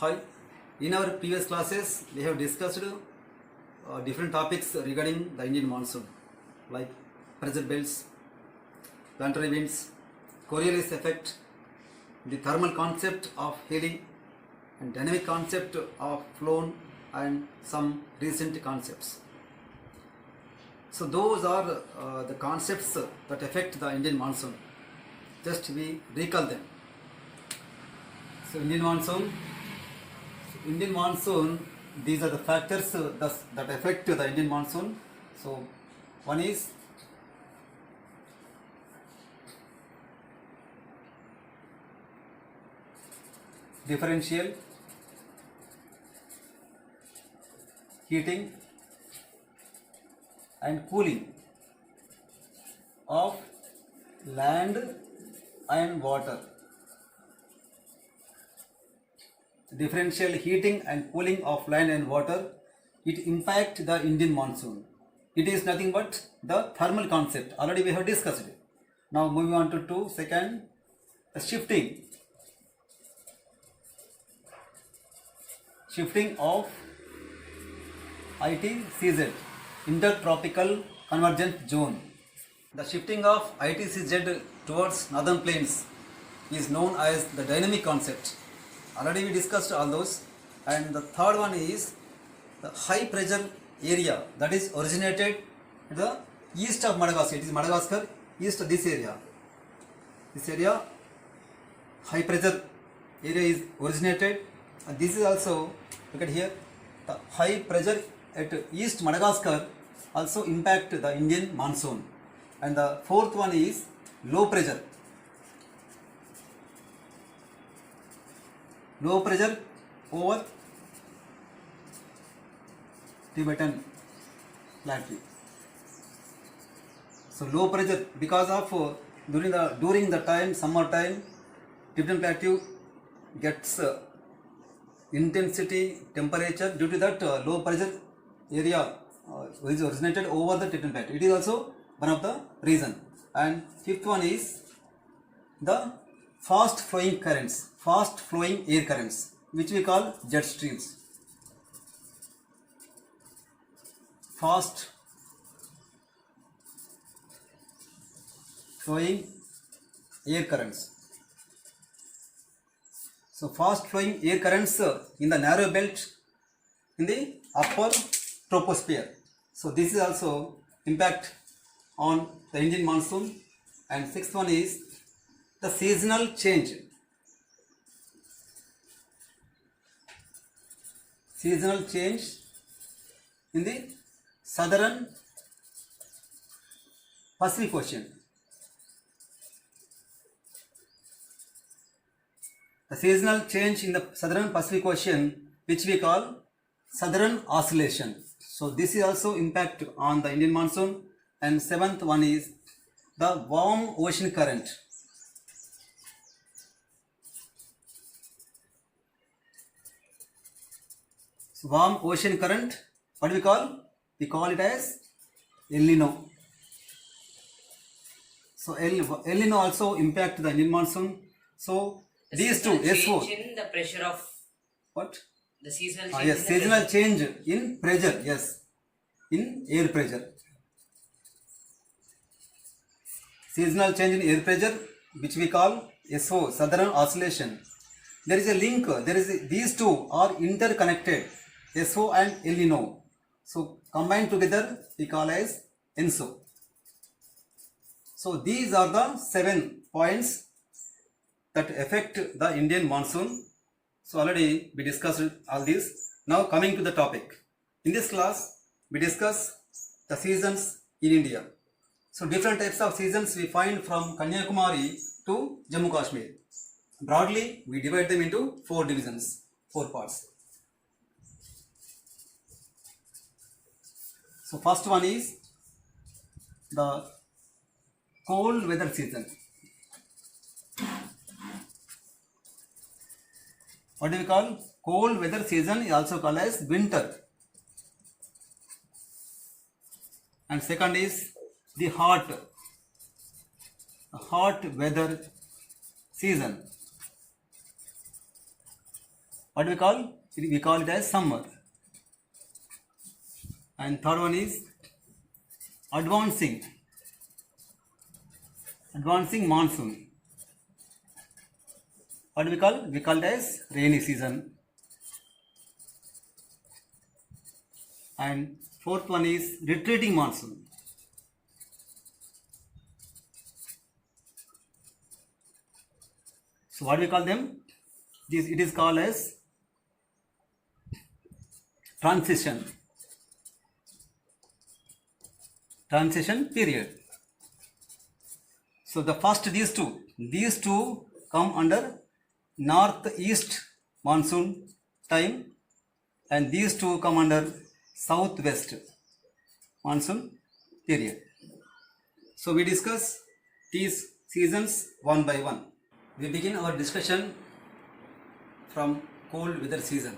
Hi, in our previous classes we have discussed different topics regarding the Indian monsoon like pressure belts, planetary winds, Coriolis effect, the thermal concept of healing and dynamic concept of flow and some recent concepts. So those are the concepts that affect the Indian monsoon. Just we recall them. So Indian monsoon, these are the factors that affect the Indian monsoon. So one is differential heating and cooling of land and water. Differential heating and cooling of land and water, it impact the Indian monsoon. It is nothing but the thermal concept. Already we have discussed it. Now moving on to second, the shifting of ITCZ, intertropical convergence zone. The shifting of ITCZ towards northern plains is known as the dynamic concept. Already we discussed all those. And the third one is the high pressure area that is originated at the east of Madagascar. It is Madagascar, east of this area. This area, high pressure area is originated, and this is also, look at here, the high pressure at east Madagascar also impact the Indian monsoon. And the fourth one is low pressure. Low pressure over Tibetan plateau. So low pressure because of during the time summer time, Tibetan plateau gets intensity temperature due to that low pressure area is originated over the Tibetan plateau. It is also one of the reason. And fifth one is the fast flowing air currents, which we call jet streams. Fast flowing air currents. So fast flowing air currents in the narrow belt in the upper troposphere. So this is also impact on the Indian monsoon. And sixth one is the seasonal change. Seasonal change in the southern Pacific Ocean. The seasonal change in the southern Pacific Ocean, which we call southern oscillation. So this is also impact on the Indian monsoon. And seventh one is the warm ocean current. So warm ocean current, what do we call? We call it as El Nino. So El Nino also impact the Indian monsoon. So these two, S4. Change in the pressure of what? The seasonal change. Yes, seasonal change in pressure. Yes, in air pressure. Seasonal change in air pressure, which we call SO, southern oscillation. There is a link. These two are interconnected, SO and El Nino. So combined together, we call as ENSO. So these are the 7 points that affect the Indian monsoon. So already we discussed all these. Now coming to the topic. In this class, we discuss the seasons in India. So different types of seasons we find from Kanyakumari to Jammu Kashmir. Broadly, we divide them into 4 divisions, 4 parts. So first one is the cold weather season. What do we call? Cold weather season is also called as winter. And second is the hot weather season. What do we call? We call it as summer. And third one is advancing monsoon. What do we call? We call it as rainy season. And fourth one is retreating monsoon. So what do we call them? It is called as transition period. So the first these two come under northeast monsoon time, and these two come under southwest monsoon period. So we discuss these seasons one by one. We begin our discussion from cold weather season.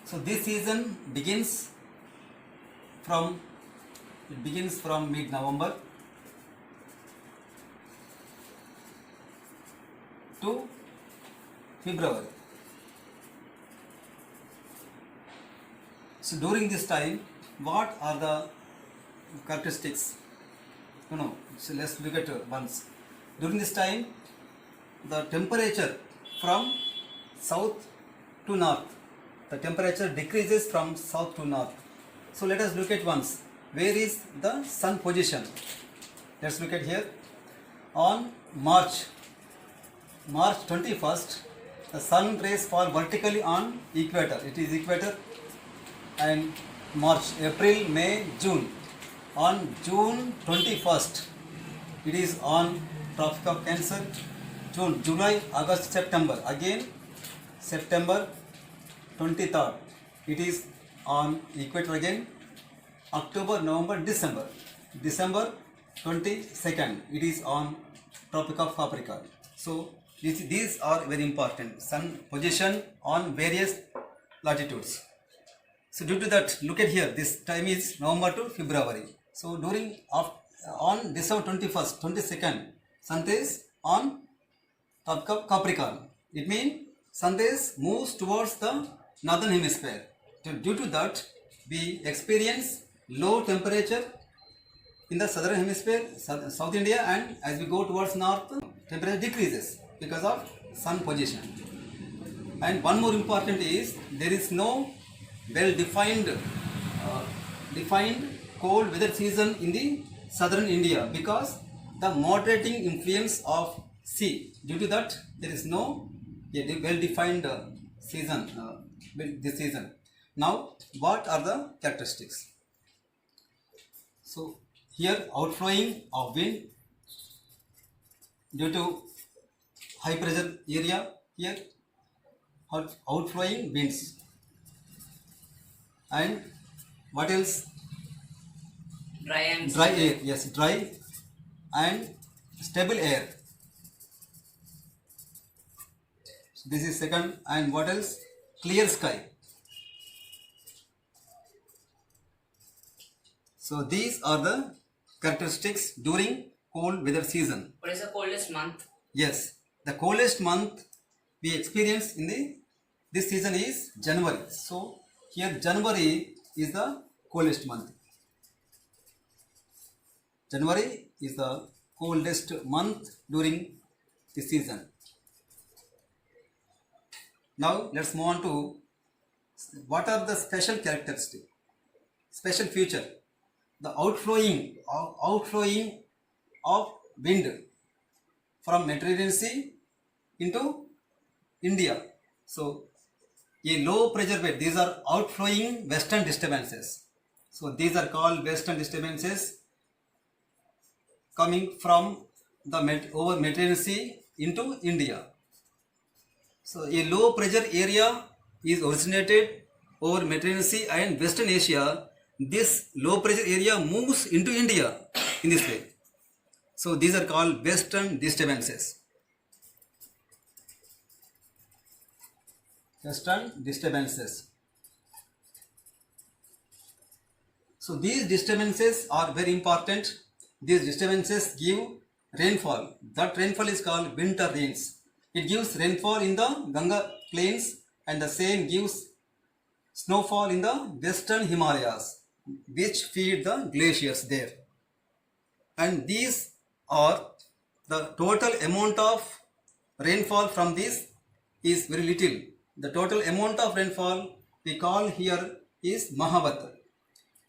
So this season begins from mid-November to February. So during this time, what are the characteristics? So let's look at once. During this time, the temperature from south to north, the temperature decreases from south to north. So let us look at once. Where is the sun position? Let's look at here. On March 21st, the sun rays fall vertically on equator. It is equator. And March, April, May, June. On June 21st, it is on Tropic of Cancer. June, July, August, September. Again, September 23rd, it is on equator again. October, November, December. December 22nd, it is on Tropic of Capricorn. So these are very important. Sun position on various latitudes. So due to that, look at here. This time is November to February. So on December 21st, 22nd, sun rays on Tropic of Capricorn. It means sun rays moves towards the northern hemisphere. Due to that, we experience low temperature in the southern hemisphere, South India, and as we go towards north, temperature decreases because of sun position. And one more important is there is no well-defined cold weather season in the southern India because the moderating influence of sea. Due to that, there is no well-defined season this season. Now, what are the characteristics? So here, outflowing of wind due to high pressure area. Here, outflowing winds. And what else? Dry Air. Yes, dry and stable air. So this is second. And what else? Clear sky. So these are the characteristics during cold weather season. What is the coldest month? Yes, the coldest month we experience in this season is January. So here January is the coldest month. January is the coldest month during the season. Now let's move on to what are the special characteristics, special feature. The outflowing of wind from Mediterranean Sea into India. So a low pressure bed, these are outflowing western disturbances. So these are called western disturbances coming from the over Mediterranean Sea into India. So a low pressure area is originated over Mediterranean Sea and Western Asia. This low pressure area moves into India in this way. So these are called western disturbances. Western disturbances. So these disturbances are very important. These disturbances give rainfall. That rainfall is called winter rains. It gives rainfall in the Ganga plains and the same gives snowfall in the western Himalayas, which feed the glaciers there. And these are the total amount of rainfall from this is very little. The total amount of rainfall we call here is Mahavat.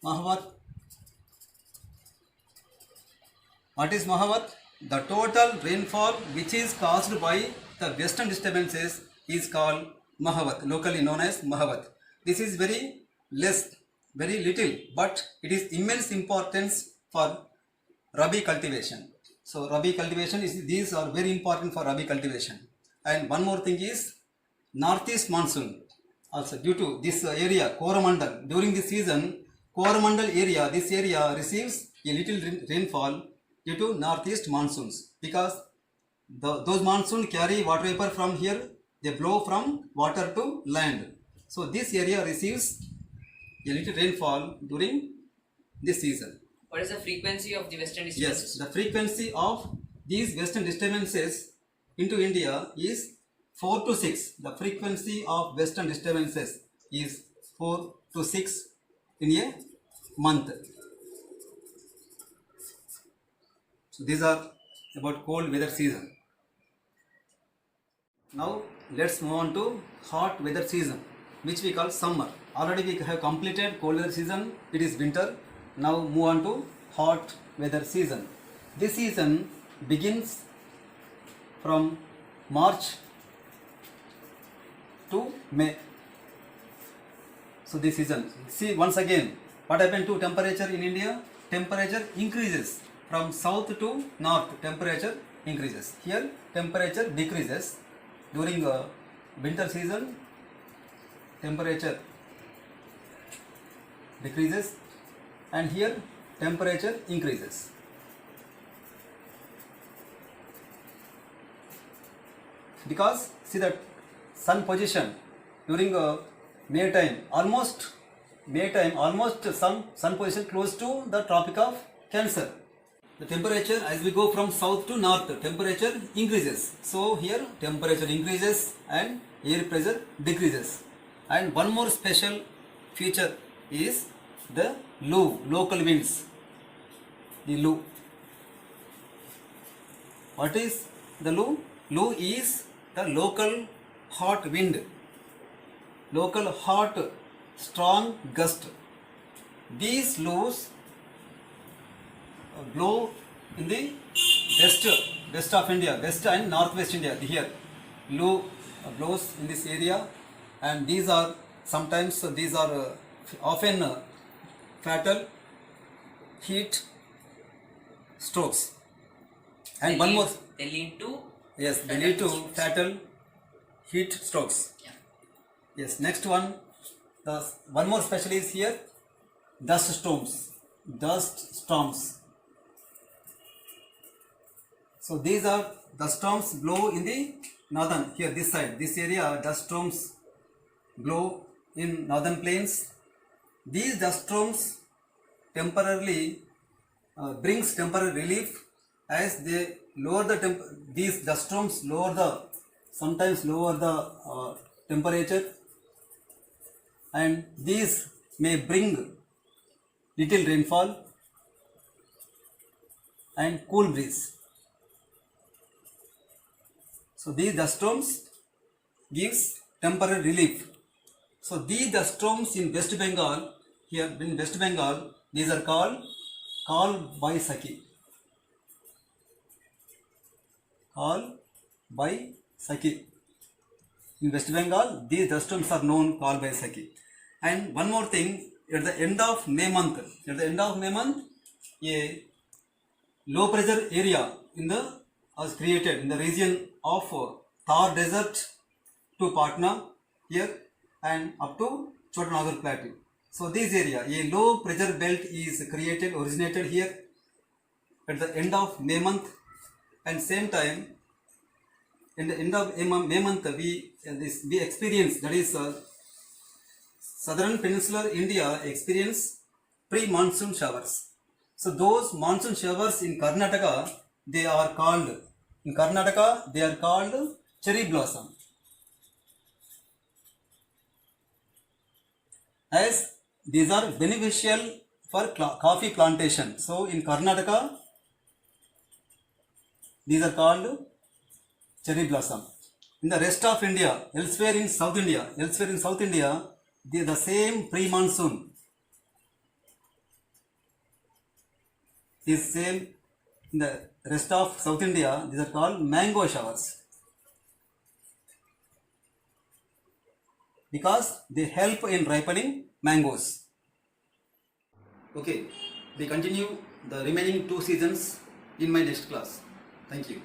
Mahavat. What is Mahavat? The total rainfall which is caused by the western disturbances is called Mahavat, locally known as Mahavat. This is very less, very little, but it is immense importance for Rabi cultivation. So Rabi cultivation is, these are very important for Rabi cultivation. And one more thing is northeast monsoon. Also due to this area, Coromandel, during this season, Coromandel area, this area receives a little rainfall due to northeast monsoons, because those monsoon carry water vapor from here, they blow from water to land. So this area receives a little rainfall during this season. What is the frequency of the western Yes, disturbances? the frequency of these western disturbances into India is 4 to 6. The frequency of western disturbances is 4 to 6 in a month. So these are about cold weather season. Now let's move on to hot weather season, which we call summer. Already we have completed cold weather season, it is winter. Now move on to hot weather season. This season begins from March to May. So this season, see once again what happened to temperature in India. Temperature increases from south to north, temperature increases. Here temperature decreases. During winter season, temperature decreases, and here temperature increases. Because see that sun position during May time, almost sun position close to the Tropic of Cancer. The temperature, as we go from south to north, temperature increases. So here temperature increases and air pressure decreases. And one more special feature is the local winds. The Lu. What is the Lu? Lu is the local hot wind. Local hot strong gust. These Lus blow in the west of India, west and northwest India. Here Lu blows in this area, and these are sometimes often fatal heat strokes. And one more, They lead to yes, they lead to fatal heat strokes. Yeah. Yes, next one, the one more special is here, dust storms. Dust storms. So these are the storms blow in the northern, here this side, this area, dust storms blow in northern plains. These dust storms temporarily brings temporary relief as they lower the these dust storms sometimes lower the temperature, and these may bring little rainfall and cool breeze. So these dust storms gives temporary relief. So these dust storms in West Bengal, here in West Bengal, these are called Kal Baisakhi. Kal Baisakhi. In West Bengal, these dust storms are known Kal Baisakhi. And one more thing, at the end of May month, a low pressure area was created in the region of Thar Desert to Patna here and up to Chota Nagar Plateau. So this area, a low pressure belt is originated here at the end of May month, and same time in the end of May month we experience, that is southern peninsular India experience pre-monsoon showers. So those monsoon showers in Karnataka, they are called cherry blossom. As these are beneficial for coffee plantation. So in Karnataka, these are called cherry blossom. In the rest of India, elsewhere in South India, they are the same pre-monsoon is same. In the rest of South India, these are called mango showers because they help in ripening mangoes. Okay, we continue the remaining 2 seasons in my next class. Thank you.